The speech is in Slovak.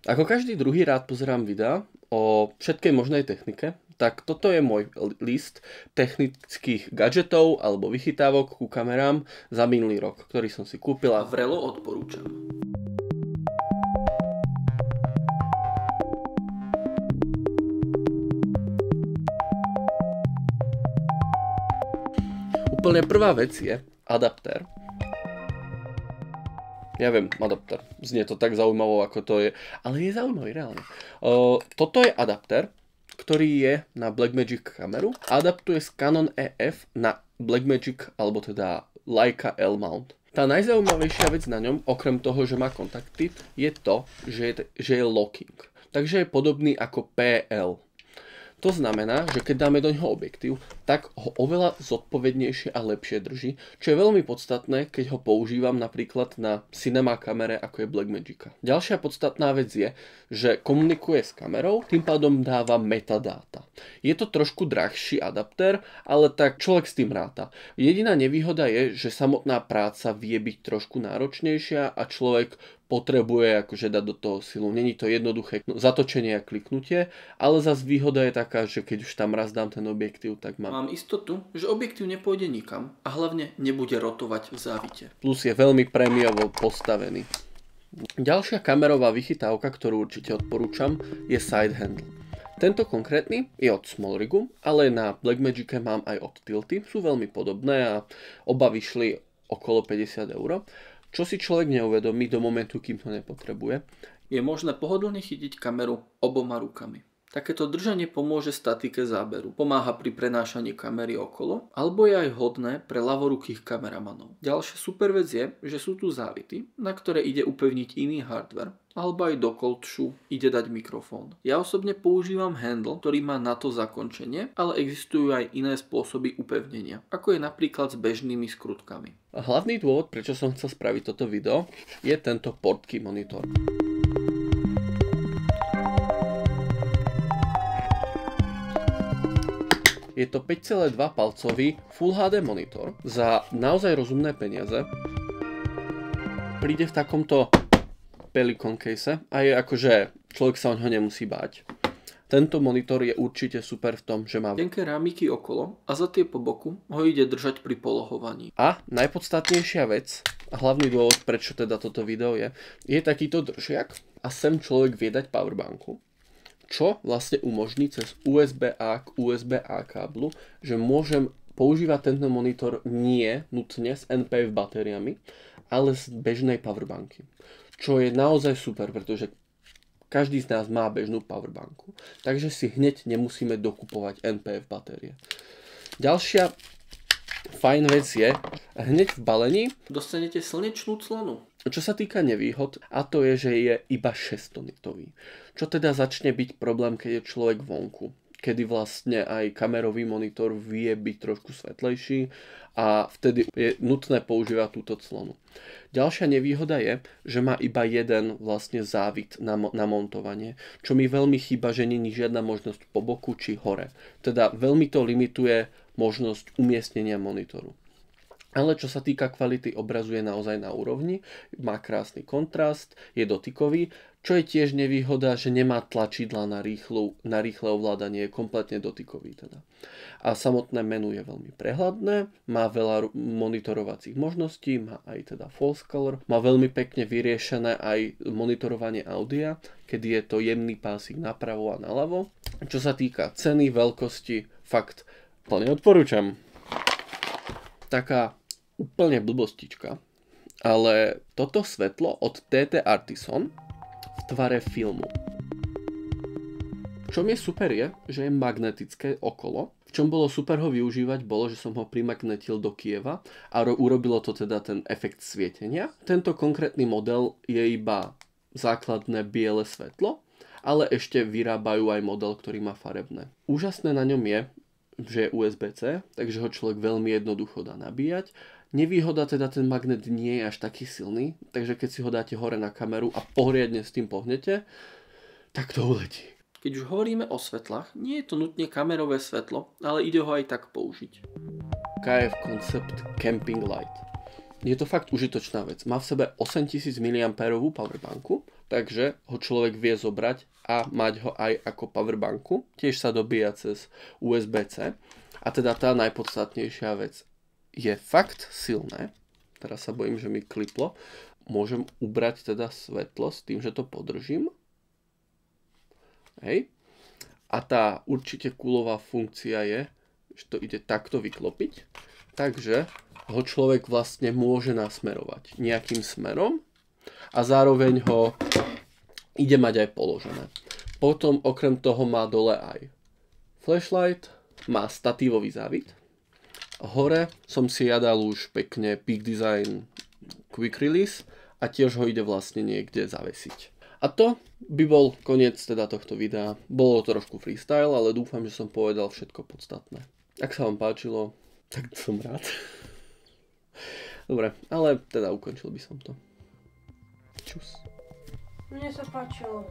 Ako každý druhý rád pozerám videá o všetkej možnej technike, tak toto je môj list technických gadgetov alebo vychytávok ku kamerám za minulý rok, ktorý som si kúpil a vrelo odporúčam. Úplne prvá vec je adaptér. Ja viem, adaptér. Znie to tak zaujímavo, ako to je. Ale je zaujímavý, reálne. Toto je adaptér, ktorý je na Blackmagic kameru. Adaptuje z Canon EF na Blackmagic, alebo teda Leica L-mount. Tá najzaujímavejšia vec na ňom, okrem toho, že má kontakty, je to, že je locking. Takže je podobný ako PL. To znamená, že keď dáme do neho objektív, tak ho oveľa zodpovednejšie a lepšie drží, čo je veľmi podstatné, keď ho používam napríklad na cinema kamere, ako je Blackmagica. Ďalšia podstatná vec je, že komunikuje s kamerou, tým pádom dáva metadáta. Je to trošku drahší adaptér, ale tak človek s tým ráta. Jediná nevýhoda je, že samotná práca vie byť trošku náročnejšia a človek potrebuje akože dať do toho silu. Není to jednoduché zatočenie a kliknutie, ale zase výhoda je taká, že keď už tam raz dám ten objektív, tak mám istotu, že objektív nepôjde nikam a hlavne nebude rotovať v závite. Plus je veľmi prémiovo postavený. Ďalšia kamerová vychytávka, ktorú určite odporúčam, je side handle. Tento konkrétny je od Smallrigu, ale na Blackmagice mám aj od Tilty. Sú veľmi podobné a oba vyšli okolo 50 €. Čo si človek neuvedomí do momentu, kým to nepotrebuje, je možné pohodlne chytiť kameru oboma rukami. Takéto držanie pomôže statike záberu, pomáha pri prenášaní kamery okolo, alebo je aj hodné pre ľavorukých kameramanov. Ďalšia super vec je, že sú tu závity, na ktoré ide upevniť iný hardware, alebo aj do kolču ide dať mikrofón. Ja osobne používam handle, ktorý má na to zakončenie, ale existujú aj iné spôsoby upevnenia, ako je napríklad s bežnými skrutkami. A hlavný dôvod, prečo som chcel spraviť toto video, je tento portkey monitor. Je to 5,2 palcový Full HD monitor za naozaj rozumné peniaze. Príde v takomto Pelican case a je akože človek sa o ňo nemusí báť. Tento monitor je určite super v tom, že má tenké rámiky okolo a za tie po boku ho ide držať pri polohovaní. A najpodstatnejšia vec, a hlavný dôvod, prečo teda toto video je takýto držiak a sem človek vie dať powerbanku, čo vlastne umožní cez USB-A k USB-A káblu, že môžem používať tento monitor nie nutne s NPF batériami, ale z bežnej powerbanky. Čo je naozaj super, pretože každý z nás má bežnú powerbanku, takže si hneď nemusíme dokupovať NPF batérie. Ďalšia fajn vec je, hneď v balení dostanete slnečnú clonu. Čo sa týka nevýhod, a to je, že je iba 6-tonitový. Čo teda začne byť problém, keď je človek vonku, kedy vlastne aj kamerový monitor vie byť trošku svetlejší a vtedy je nutné používať túto clonu. Ďalšia nevýhoda je, že má iba jeden vlastne závit na montovanie, čo mi veľmi chýba, že není žiadna možnosť po boku či hore. Teda veľmi to limituje možnosť umiestnenia monitoru. Ale čo sa týka kvality obrazu, je naozaj na úrovni, má krásny kontrast, je dotykový, čo je tiež nevýhoda, že nemá tlačidla na rýchle ovládanie, je kompletne dotykový teda. A samotné menu je veľmi prehľadné, má veľa monitorovacích možností, má aj teda false color, má veľmi pekne vyriešené aj monitorovanie audia, kedy je to jemný pásik napravo a naľavo. Čo sa týka ceny, veľkosti, fakt plne odporúčam. Taká úplne blbostička, ale toto svetlo od TT Artisan v tvare filmu. Čo mi super je, že je magnetické okolo. V čom bolo super ho využívať, bolo, že som ho primagnetil do Kieva a urobilo to teda ten efekt svietenia. Tento konkrétny model je iba základné biele svetlo, ale ešte vyrábajú aj model, ktorý má farebné. Úžasné na ňom je, že je USB-C, takže ho človek veľmi jednoducho dá nabíjať. Nevýhoda teda, ten magnet nie je až taký silný, takže keď si ho dáte hore na kameru a poriadne s tým pohnete, tak to uletí. Keď už hovoríme o svetlách, nie je to nutne kamerové svetlo, ale ide ho aj tak použiť. KF Concept Camping Light. Je to fakt užitočná vec. Má v sebe 8000 mAh powerbanku, takže ho človek vie zobrať a mať ho aj ako powerbanku. Tiež sa dobíja cez USB-C. A teda tá najpodstatnejšia vec je fakt silné. Teraz sa bojím, že mi kliplo. Môžem ubrať teda svetlo s tým, že to podržím. Hej. A tá určite coolová funkcia je, že to ide takto vyklopiť. Takže ho človek vlastne môže nasmerovať nejakým smerom a zároveň ho ide mať aj položené. Potom okrem toho má dole aj flashlight, má statívový závit. Hore som si ja dal už pekne Peak Design Quick Release a tiež ho ide vlastne niekde zavesiť. A to by bol koniec teda tohto videa. Bolo trošku freestyle, ale dúfam, že som povedal všetko podstatné. Ak sa vám páčilo, tak som rád. Dobre, ale teda ukončil by som to. Čus. Mne sa páčilo.